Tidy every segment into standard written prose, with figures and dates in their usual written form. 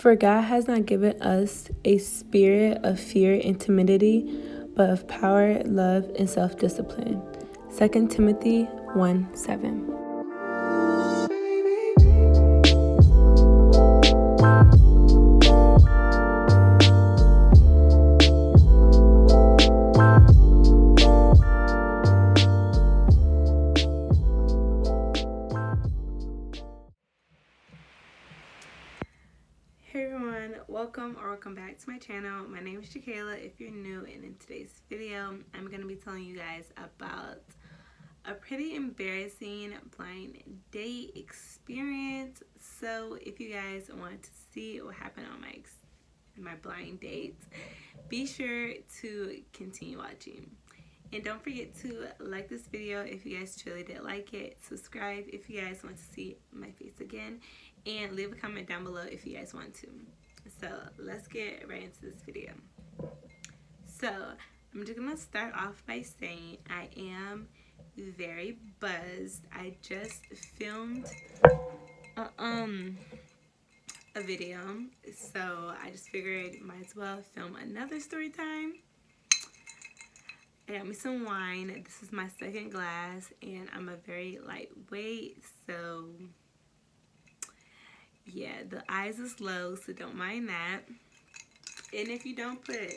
For God has not given us a spirit of fear and timidity, but of power, love, and self-discipline. 2 Timothy 1:7. Hey everyone, welcome back to my channel. My name is Jakayla if you're new, and in today's video I'm going to be telling you guys about a pretty embarrassing blind date experience. So if you guys want to see what happened on my blind dates, be sure to continue watching. And don't forget to like this video if you guys truly did like it. Subscribe if you guys want to see my face again. And leave a comment down below if you guys want to. So let's get right into this video. So I'm just going to start off by saying I am very buzzed. I just filmed a video. So I just figured might as well film another story time. I got me some wine. This is my second glass, and I'm a very lightweight, so yeah, the eyes is low, so don't mind that. And if you don't put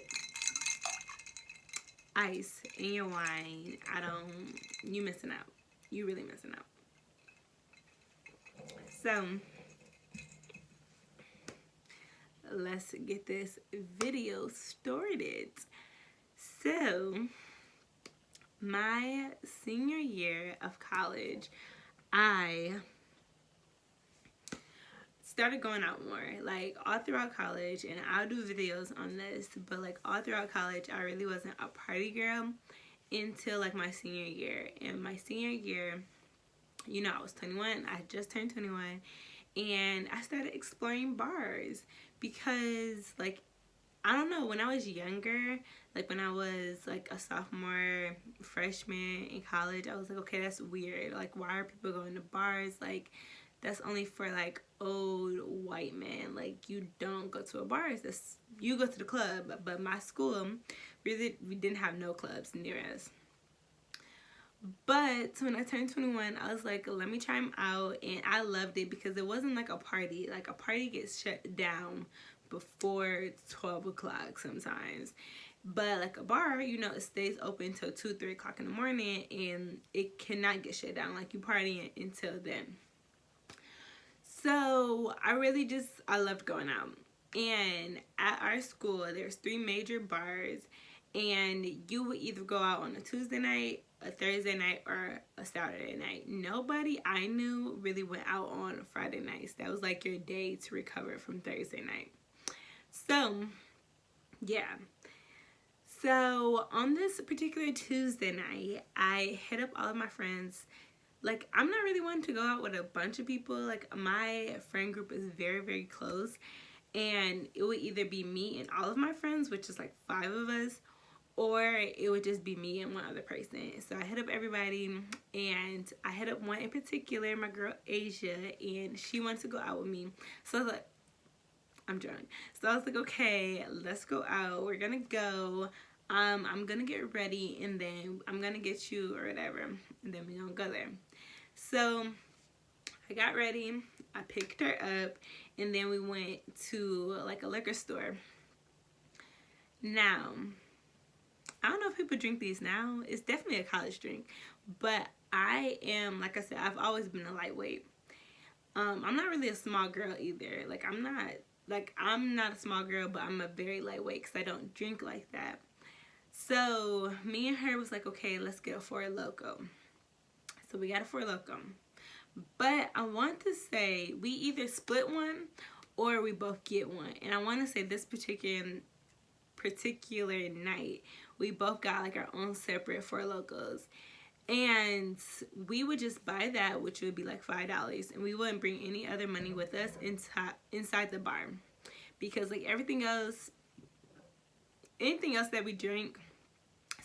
ice in your wine, you missing out. You really missing out. So let's get this video started. So my senior year of college, I started going out more, like all throughout college, and I'll do videos on this, but like all throughout college I really wasn't a party girl until like my senior year. And my senior year, you know, I was 21. I had just turned 21, and I started exploring bars because, like, I don't know, when I was younger, like when I was like a sophomore, freshman in college, I was like, okay, that's weird. Like, why are people going to bars? Like, that's only for like old white men. Like, you don't go to a bar. You go to the club. But my school, we didn't have no clubs near us. But when I turned 21, I was like, let me try them out. And I loved it because it wasn't like a party. Like, a party gets shut down before 12 o'clock sometimes. But like a bar, you know, it stays open till 2, 3 o'clock in the morning, and it cannot get shut down. Like, you partying until then. So I loved going out. And at our school, there's 3 major bars, and you would either go out on a Tuesday night, a Thursday night, or a Saturday night. Nobody I knew really went out on Friday nights. That was like your day to recover from Thursday night. So, yeah. So, on this particular Tuesday night, I hit up all of my friends. Like, I'm not really one to go out with a bunch of people. Like, my friend group is very, very close. And it would either be me and all of my friends, which is like 5 of us, or it would just be me and one other person. So I hit up everybody, and I hit up one in particular, my girl Asia, and she wanted to go out with me. So I was like, I'm drunk. So I was like, okay, let's go out. We're gonna go. I'm gonna get ready, and then I'm gonna get you or whatever, and then we're gonna go there. So I got ready, I picked her up, and then we went to like a liquor store. Now, I don't know if people drink these now. It's definitely a college drink, but I am, like I said, I've always been a lightweight. I'm not really a small girl either. Like, I'm not a small girl, but I'm a very lightweight because I don't drink like that. So me and her was like, okay, let's get a Four Loko. So we got a Four Loko. But I want to say we either split one or we both get one. And I want to say this particular night, we both got like our own separate Four Lokos. And we would just buy that, which would be like $5. And we wouldn't bring any other money with us inside the bar. Because like anything else that we drink,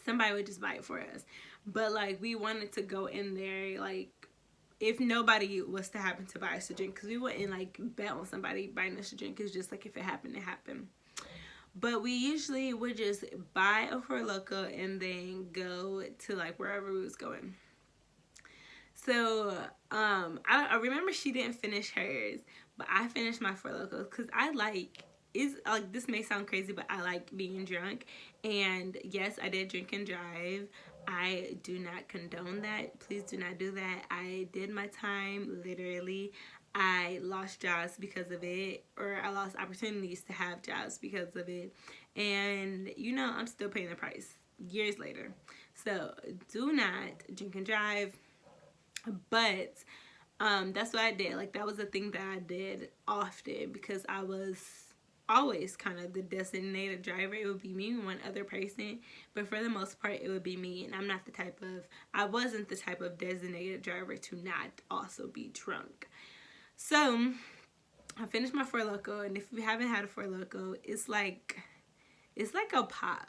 somebody would just buy it for us. But like, we wanted to go in there like if nobody was to happen to buy us a drink, because we wouldn't like bet on somebody buying us a drink. It's just like if it happened, it happened. But we usually would just buy a Four Loko and then go to like wherever we was going. So I remember she didn't finish hers, but I finished my Four Lokos because I like, it's like, this may sound crazy, but I like being drunk. And yes, I did drink and drive. I do not condone that. Please do not do that. I did my time, literally. I lost jobs because of it, or I lost opportunities to have jobs because of it. And you know, I'm still paying the price years later. So do not drink and drive. But that's what I did. Like, that was a thing that I did often because I was always kind of the designated driver. It would be me and one other person, but for the most part it would be me. And I wasn't the type of designated driver to not also be drunk. So I finished my Four Loko, and if you haven't had a Four Loko, it's like a pop.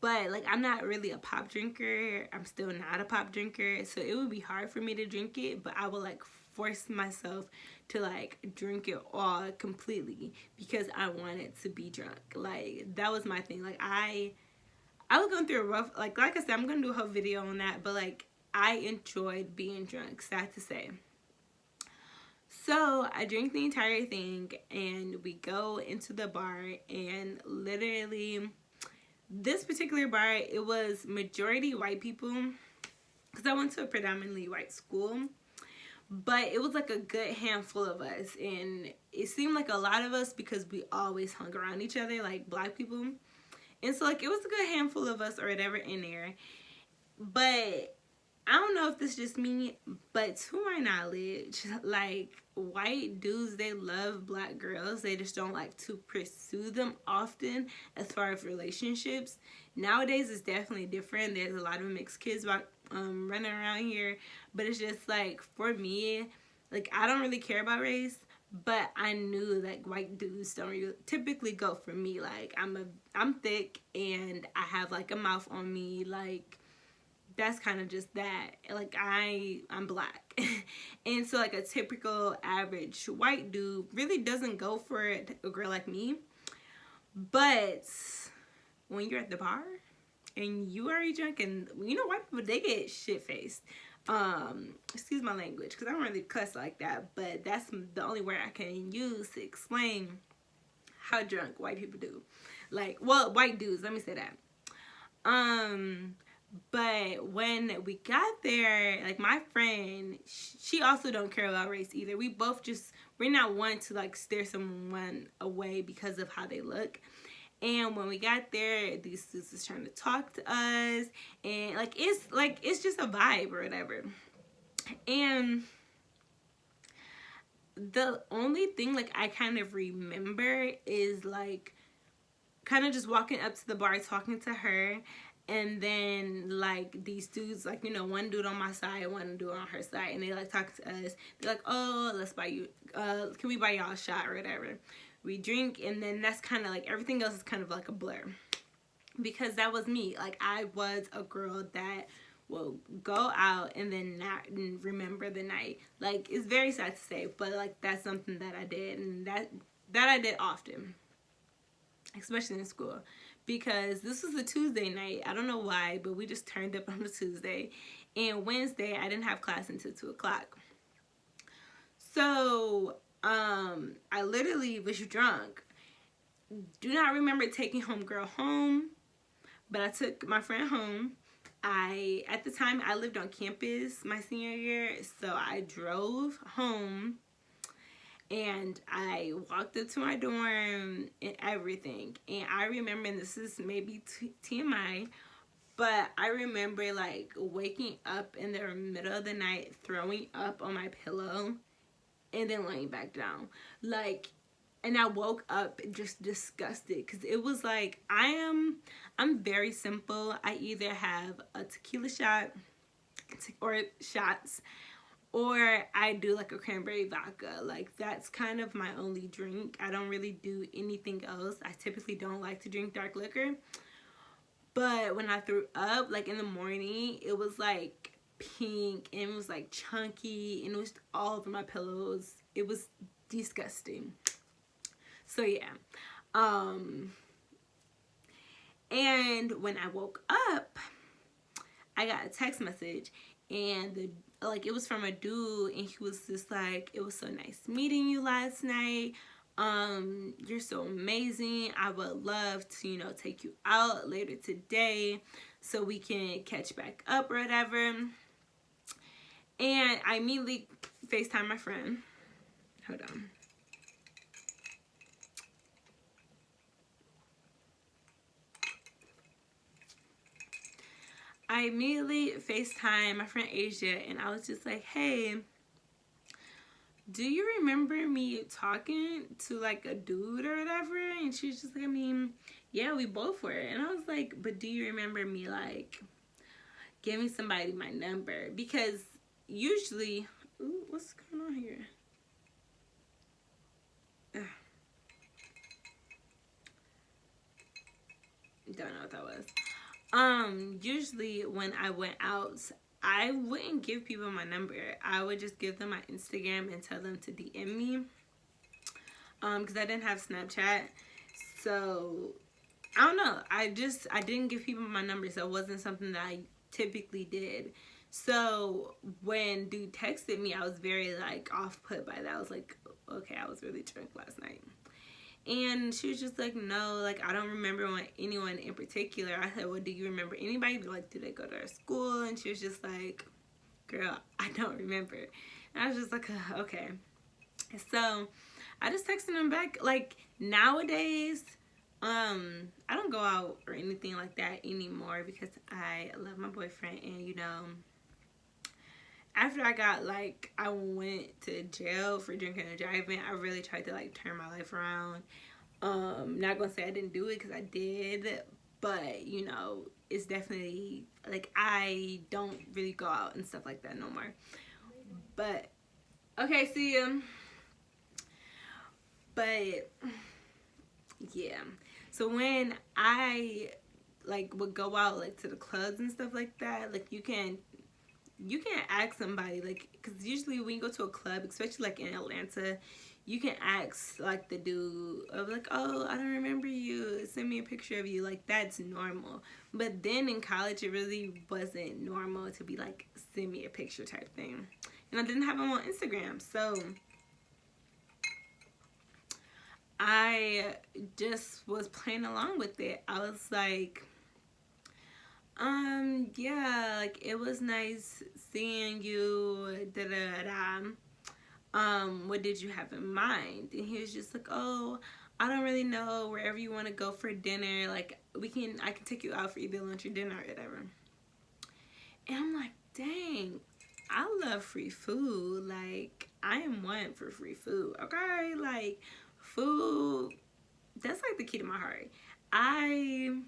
But like, I'm not really a pop drinker. I'm still not a pop drinker, so it would be hard for me to drink it. But I would like force myself to like drink it all completely because I wanted to be drunk. Like, that was my thing. Like, I was going through a rough, like I said, I'm gonna do a whole video on that. But like, I enjoyed being drunk, sad to say. So I drink the entire thing, and we go into the bar, and literally, this particular bar, it was majority white people because I went to a predominantly white school, but it was like a good handful of us, and it seemed like a lot of us because we always hung around each other, like black people. And so like, it was a good handful of us or whatever in there. But I don't know if this is just me, but to my knowledge, like, white dudes, they love black girls. They just don't like to pursue them often as far as relationships. Nowadays, it's definitely different. There's a lot of mixed kids running around here. But it's just like, for me, like, I don't really care about race. But I knew like white dudes don't really typically go for me. Like, I'm thick and I have like a mouth on me. Like, that's kind of just that. Like, I'm black. And so like, a typical average white dude really doesn't go for a girl like me. But when you're at the bar and you already drunk, and you know, white people, they get shit-faced. Excuse my language because I don't really cuss like that, but that's the only word I can use to explain how drunk white people do. Like, well, white dudes, let me say that. But when we got there, like, my friend, she also don't care about race either. We're not one to like stare someone away because of how they look. And when we got there, these dudes was trying to talk to us, and it's just a vibe or whatever. And the only thing like I kind of remember is like kind of just walking up to the bar, talking to her. And then like, these dudes, like, you know, one dude on my side, one dude on her side, and they like talk to us. They're like, oh, let's buy you, can we buy y'all a shot or whatever? We drink, and then that's kind of like, everything else is kind of like a blur. Because that was me. Like, I was a girl that will go out and then not remember the night. Like, it's very sad to say, but like, that's something that I did, and that I did often, especially in school. Because this was a Tuesday night. I don't know why, but we just turned up on a Tuesday. And Wednesday, I didn't have class until 2 o'clock. So, I literally was drunk. Do not remember taking homegirl home, but I took my friend home. At the time, I lived on campus my senior year, so I drove home. And I walked up to my dorm and everything. And I remember, and this is maybe TMI, but I remember like waking up in the middle of the night, throwing up on my pillow, and then laying back down. Like, and I woke up just disgusted because it was like, I'm very simple. I either have a tequila shot or shots, or I do like a cranberry vodka. Like, that's kind of my only drink. I don't really do anything else. I typically don't like to drink dark liquor. But when I threw up, like in the morning, it was like pink and it was like chunky and it was all over my pillows. It was disgusting. So yeah. And when I woke up, I got a text message, and it was from a dude, and he was just like, it was so nice meeting you last night. You're so amazing. I would love to, take you out later today so we can catch back up or whatever. And I immediately FaceTime my friend. Hold on. I immediately FaceTime my friend Asia, and I was just like, hey, do you remember me talking to like a dude or whatever? And she was just like, I mean, yeah, we both were. And I was like, but do you remember me like giving somebody my number? Because usually, ooh, what's going on here? Don't know what that was. Usually when I went out, I wouldn't give people my number. I would just give them my Instagram and tell them to DM me. Because I didn't have Snapchat. So, I don't know. I didn't give people my number. So, it wasn't something that I typically did. So, when dude texted me, I was very, like, off-put by that. I was like, okay, I was really drunk last night. And she was just like, no, like, I don't remember anyone in particular. I said, well, do you remember anybody? Like, do they go to our school? And she was just like, girl, I don't remember. And I was just like, okay. So, I just texted him back. Like, nowadays, I don't go out or anything like that anymore because I love my boyfriend. And, after I went to jail for drinking and driving, I really tried to, like, turn my life around. Not gonna say I didn't do it because I did, but, it's definitely, like, I don't really go out and stuff like that no more. But, okay, see ya. But, yeah. So, when I, like, would go out, like, to the clubs and stuff like that, like, you can ask somebody, like, because usually when you go to a club, especially like in Atlanta, you can ask like the dude of like, oh, I don't remember you, send me a picture of you. Like, that's normal. But then in college, it really wasn't normal to be like, send me a picture type thing. And I didn't have him on Instagram, so I just was playing along with it. I was like, yeah, like, it was nice seeing you, what did you have in mind? And he was just like, oh, I don't really know, wherever you want to go for dinner, like, I can take you out for either lunch or dinner or whatever. And I'm like, dang, I love free food. Like, I am one for free food, okay? Like, food, that's like the key to my heart. I'm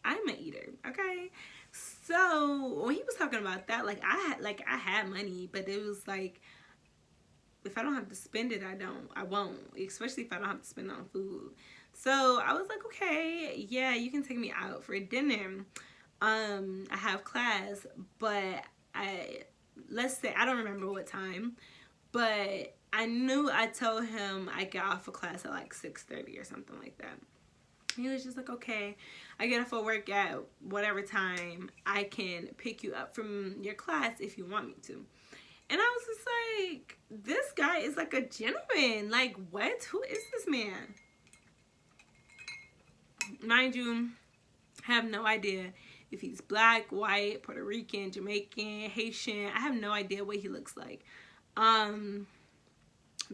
an eater, okay? So when he was talking about that, like, I had money, but it was like, if I don't have to spend it, I won't, especially if I don't have to spend it on food. So I was like, okay, yeah, you can take me out for dinner. I have class, but let's say, I don't remember what time, but I told him I get off of class at like 6:30 or something like that. He was just like, okay, I get off of work at whatever time. I can pick you up from your class if you want me to. And I was just like, this guy is like a gentleman. Like, what? Who is this man? Mind you, I have no idea if he's black, white, Puerto Rican, Jamaican, Haitian. I have no idea what he looks like.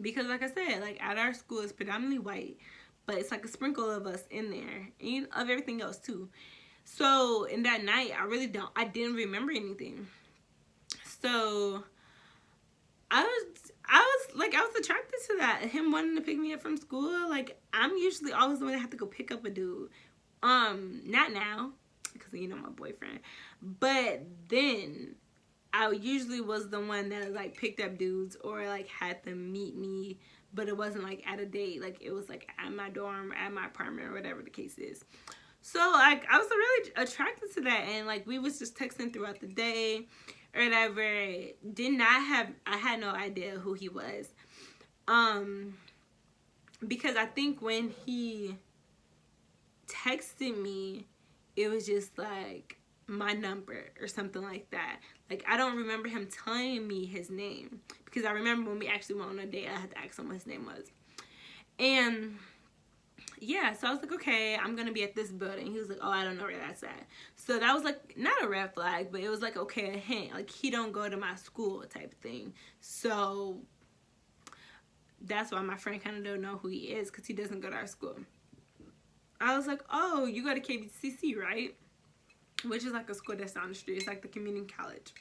Because like I said, like, at our school it's predominantly white, but it's like a sprinkle of us in there, and of everything else too. So in that night, I didn't remember anything. So I was attracted to that, him wanting to pick me up from school. Like, I'm usually always the one that have to go pick up a dude. Not now, because my boyfriend, but then I usually was the one that like picked up dudes or like had them meet me, but it wasn't like at a date. Like, it was like at my dorm, at my apartment, or whatever the case is. So like, I was really attracted to that, and like, we was just texting throughout the day or whatever, I had no idea who he was. Because I think when he texted me, it was just like my number or something like that. Like, I don't remember him telling me his name, because I remember when we actually went on a date, I had to ask him what his name was. And yeah, so I was like, okay, I'm gonna be at this building. He was like, oh, I don't know where that's at. So that was like not a red flag, but it was like, okay, a hint, like he don't go to my school type of thing. So that's why my friend kind of don't know who he is, because he doesn't go to our school. I was like, oh, you go to KBCC, right? Which is like a school that's down the street. It's like the community college.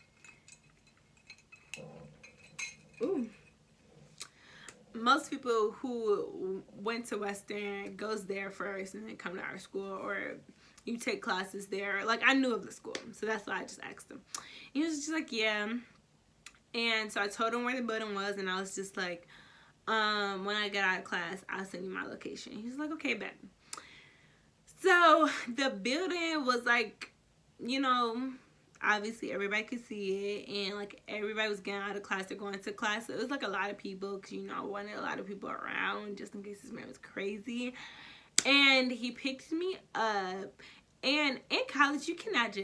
Ooh. Most people who went to Western goes there first and then come to our school, or you take classes there. Like, I knew of the school, so that's why I just asked him. He was just like, yeah. And so I told him where the building was, and I was just like, when I get out of class, I'll send you my location. He was like, okay, bet. So the building was like, you know, obviously everybody could see it, and like everybody was getting out of class or going to class. So it was like a lot of people, because, you know, I wanted a lot of people around just in case this man was crazy. And he picked me up. And in college, you cannot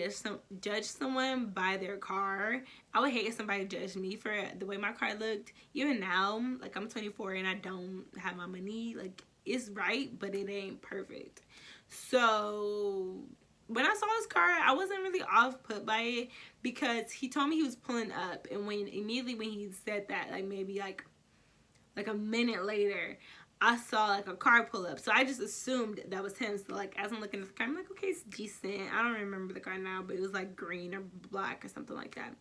judge someone by their car. I would hate if somebody judged me for the way my car looked. Even now, like, I'm 24 and I don't have my money. Like, it's right, but it ain't perfect. So when I saw his car, I wasn't really off put by it, because he told me he was pulling up, and immediately when he said that, like maybe like a minute later, I saw like a car pull up. So I just assumed that was him. So like, as I'm looking at the car, I'm like, okay, it's decent. I don't remember the car now, but it was like green or black or something like that.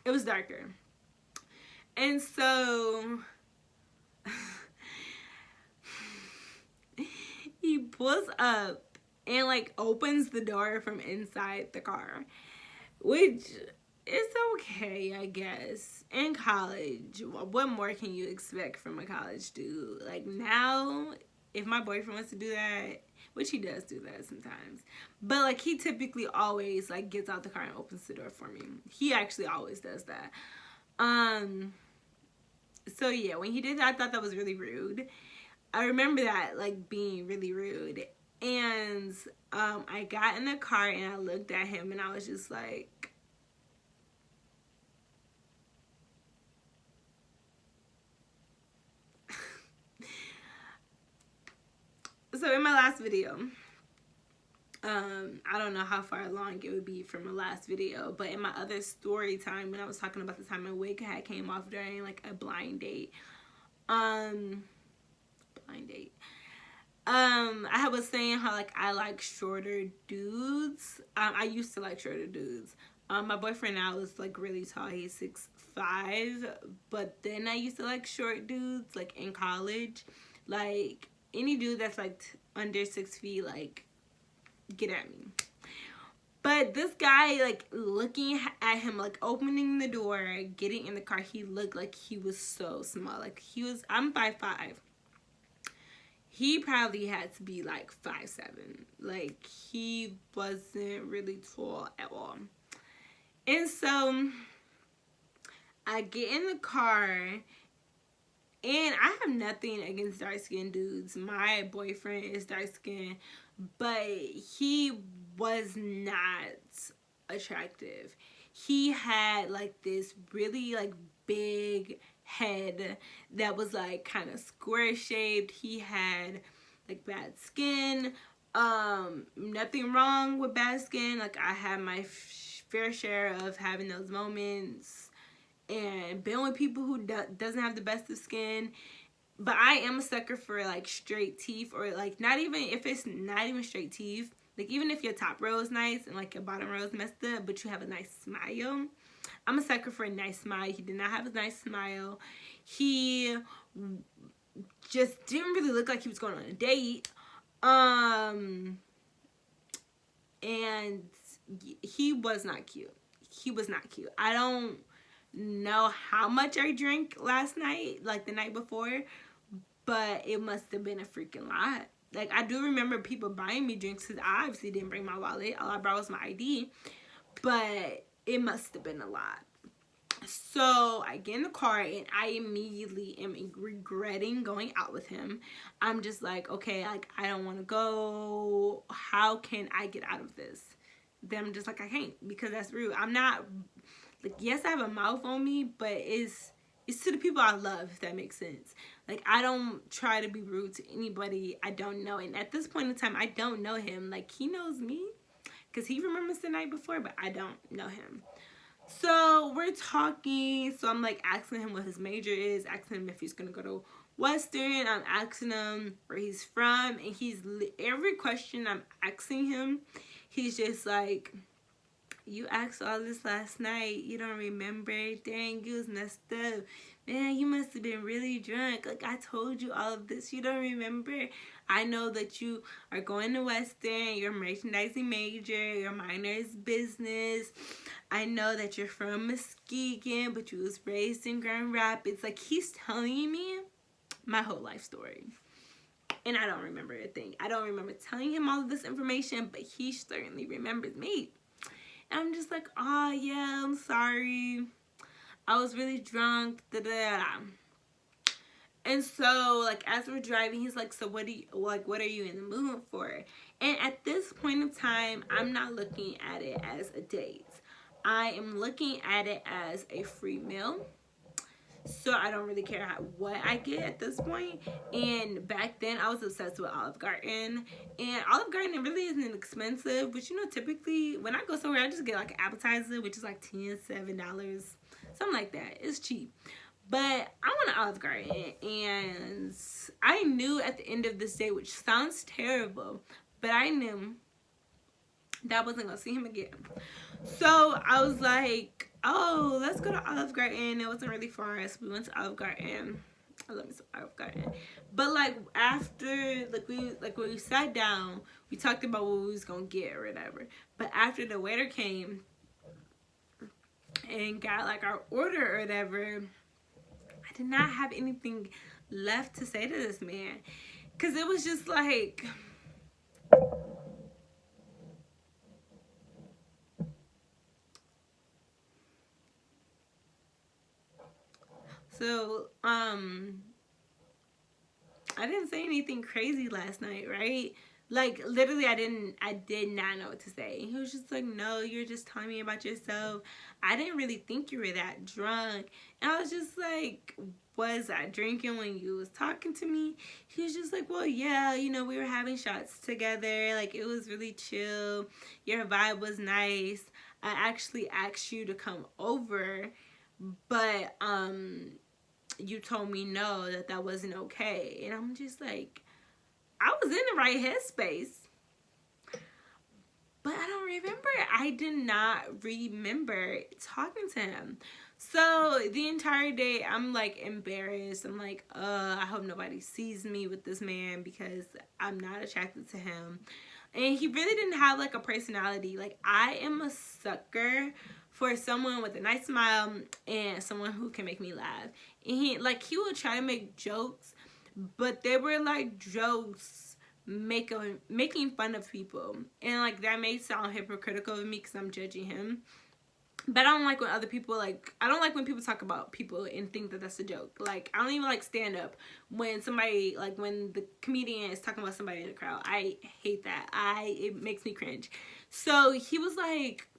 It was darker. And so he pulls up and like opens the door from inside the car, which is okay, I guess. In college, what more can you expect from a college dude? Like, now, if my boyfriend wants to do that, which he does do that sometimes, but like, he typically always like gets out the car and opens the door for me. He actually always does that. So yeah, when he did that, I thought that was really rude. I remember that like being really rude. And I got in the car and I looked at him and I was just like, so in my last video, I don't know how far along it would be from my last video, but in my other story time, when I was talking about the time my wig had came off during like a blind date, I was saying how like I like shorter dudes. I used to like shorter dudes. My boyfriend now is like really tall. He's 6'5", but then I used to like short dudes like in college. Like, any dude that's like under 6 feet, like, get at me. But this guy, like, looking at him, like, opening the door, getting in the car, he looked like he was so small. Like, I'm 5'5". He probably had to be like 5'7". Like, he wasn't really tall at all. And so I get in the car, and I have nothing against dark-skinned dudes. My boyfriend is dark-skinned, but he was not attractive. He had like this really like big head that was like kind of square shaped. He had like bad skin. Nothing wrong with bad skin. Like, I had my fair share of having those moments and been with people who doesn't have the best of skin. But I am a sucker for like straight teeth, or like not even if it's not even straight teeth. Like, even if your top row is nice and like your bottom row is messed up, but you have a nice smile. I'm a sucker for a nice smile. He did not have a nice smile. He just didn't really look like he was going on a date. And he was not cute. He was not cute. I don't know how much I drank last night, like the night before, but it must have been a freaking lot. Like, I do remember people buying me drinks, because I obviously didn't bring my wallet. All I brought was my ID, but it must have been a lot. So I get in the car and I immediately am regretting going out with him. I'm just like, okay, like I don't want to go. How can I get out of this? Then I'm just like, I can't, because that's rude. I'm not like, yes, I have a mouth on me, but it's to the people I love, if that makes sense. Like, I don't try to be rude to anybody I don't know. And at this point in time, I don't know him. Like, he knows me because he remembers the night before, but I don't know him. So we're talking. So I'm like asking him what his major is, asking him if he's gonna go to Western. I'm asking him where he's from, and every question I'm asking him, he's just like, "You asked all this last night. You don't remember? Dang, you was messed up. Man, you must have been really drunk. Like, I told you all of this. You don't remember? I know that you are going to Western. You're a merchandising major. Your minor is business. I know that you're from Muskegon, but you was raised in Grand Rapids." Like, he's telling me my whole life story. And I don't remember a thing. I don't remember telling him all of this information, but he certainly remembers me. And I'm just like, oh yeah, I'm sorry. I was really drunk. Da da da. And so, like, as we're driving, he's like, so what are you in the mood for? And at this point in time, I'm not looking at it as a date. I am looking at it as a free meal. So I don't really care what I get at this point. And back then, I was obsessed with Olive Garden. And Olive Garden really isn't expensive. But, you know, typically, when I go somewhere, I just get, like, an appetizer, which is, like, $10, $7. Something like that. It's cheap. But I want an Olive Garden. And I knew at the end of this day, which sounds terrible, but I knew that I wasn't going to see him again. So I was like, oh, let's go to Olive Garden. It wasn't really far, so we went to Olive Garden. I love me some Olive Garden. But like after, when we sat down, we talked about what we was gonna get or whatever. But after the waiter came and got like our order or whatever, I did not have anything left to say to this man, cause it was just like, so, I didn't say anything crazy last night, right? Like, literally, I did not know what to say. He was just like, no, you're just telling me about yourself. I didn't really think you were that drunk. And I was just like, was I drinking when you was talking to me? He was just like, well, yeah, you know, we were having shots together. Like, it was really chill. Your vibe was nice. I actually asked you to come over, but, you told me no, that wasn't okay. And I'm just like, I was in the right headspace, but I don't remember. I did not remember talking to him. So the entire day, I'm like embarrassed. I'm like, I hope nobody sees me with this man because I'm not attracted to him. And he really didn't have like a personality. Like, I am a sucker for someone with a nice smile and someone who can make me laugh. And he would try to make jokes, but they were like jokes making fun of people. And like, that may sound hypocritical of me because I'm judging him. But I don't like when other people, like, I don't like when people talk about people and think that that's a joke. Like, I don't even like stand up when somebody, like, when the comedian is talking about somebody in the crowd. I hate that. It makes me cringe. So he was like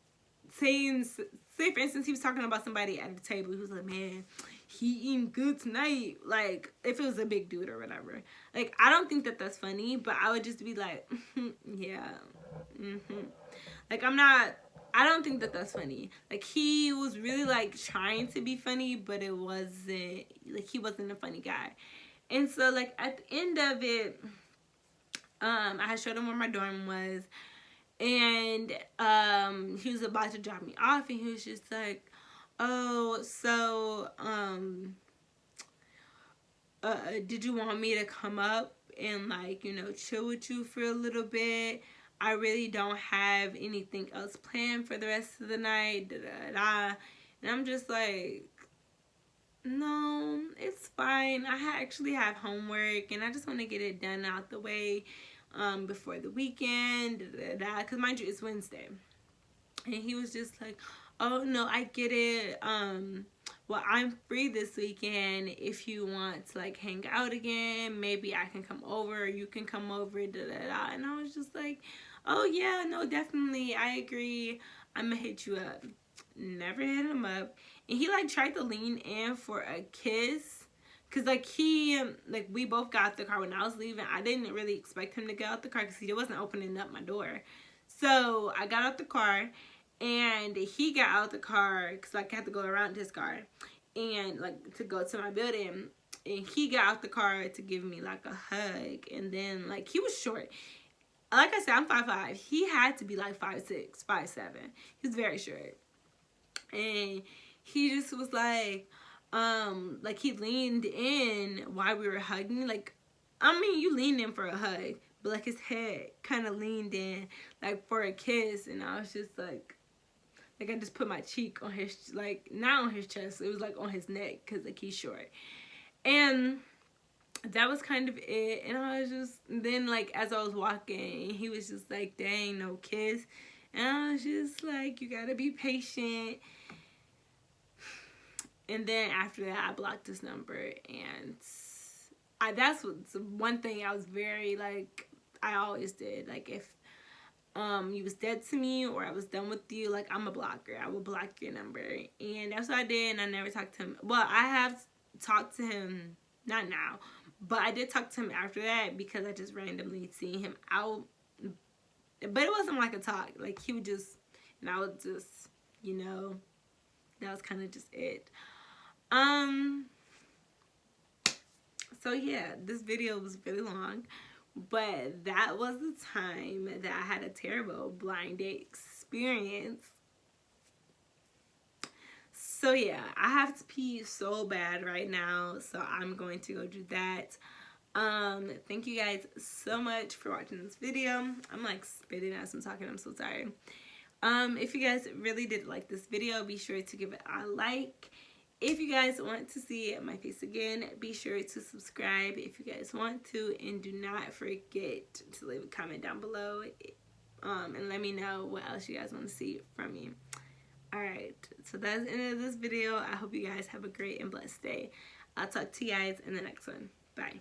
saying, say for instance, he was talking about somebody at the table. He was like, man, he eating good tonight. Like, if it was a big dude or whatever. Like, I don't think that that's funny, but I would just be like, yeah, like, I don't think that that's funny. Like, he was really, like, trying to be funny, but it wasn't, like, he wasn't a funny guy. And so, like, at the end of it, I had showed him where my dorm was, and he was about to drop me off, and he was just like, oh, so, did you want me to come up and, like, you know, chill with you for a little bit? I really don't have anything else planned for the rest of the night. Da, da, da. And I'm just like, no, it's fine. I actually have homework, and I just want to get it done out the way before the weekend. Da, da, da. Because mind you, it's Wednesday. And he was just like, oh no, I get it. Well, I'm free this weekend. If you want to like hang out again, maybe I can come over, or you can come over, da da da. And I was just like, oh yeah, no, definitely, I agree. I'm gonna hit you up. Never hit him up. And he like tried to lean in for a kiss. Cause like we both got out the car when I was leaving. I didn't really expect him to get out the car because he wasn't opening up my door. So I got out the car, and he got out the car because like I had to go around his car, and like to go to my building. And he got out the car to give me like a hug, and then like he was short. Like I said, I'm 5'5". He had to be like 5'6", 5'7". He's very short, and he just was like he leaned in while we were hugging. Like, I mean, you leaned in for a hug, but like his head kind of leaned in like for a kiss, and I was just like I just put my cheek on his, like not on his chest, it was like on his neck because like he's short, and that was kind of it. And I was just, then like as I was walking, he was just like, dang, no kiss. And I was just like, you gotta be patient. And then after that, I blocked his number, and that's one thing I was very like, I always did. Like if you was dead to me or I was done with you, like I'm a blocker. I will block your number, and that's what I did. And I never talked to him. Well, I have talked to him, not now, but I did talk to him after that because I just randomly seen him out. But it wasn't like a talk. Like he would just, and I would just, you know, that was kind of just it. So yeah, this video was really long, but that was the time that I had a terrible blind date experience. So yeah, I have to pee so bad right now, so I'm going to go do that. Thank you guys so much for watching this video. I'm like spitting as I'm talking, I'm so tired. If you guys really did like this video, be sure to give it a like. If you guys want to see my face again, be sure to subscribe if you guys want to, and do not forget to leave a comment down below, and let me know what else you guys want to see from me. Alright, so that's the end of this video. I hope you guys have a great and blessed day. I'll talk to you guys in the next one. Bye.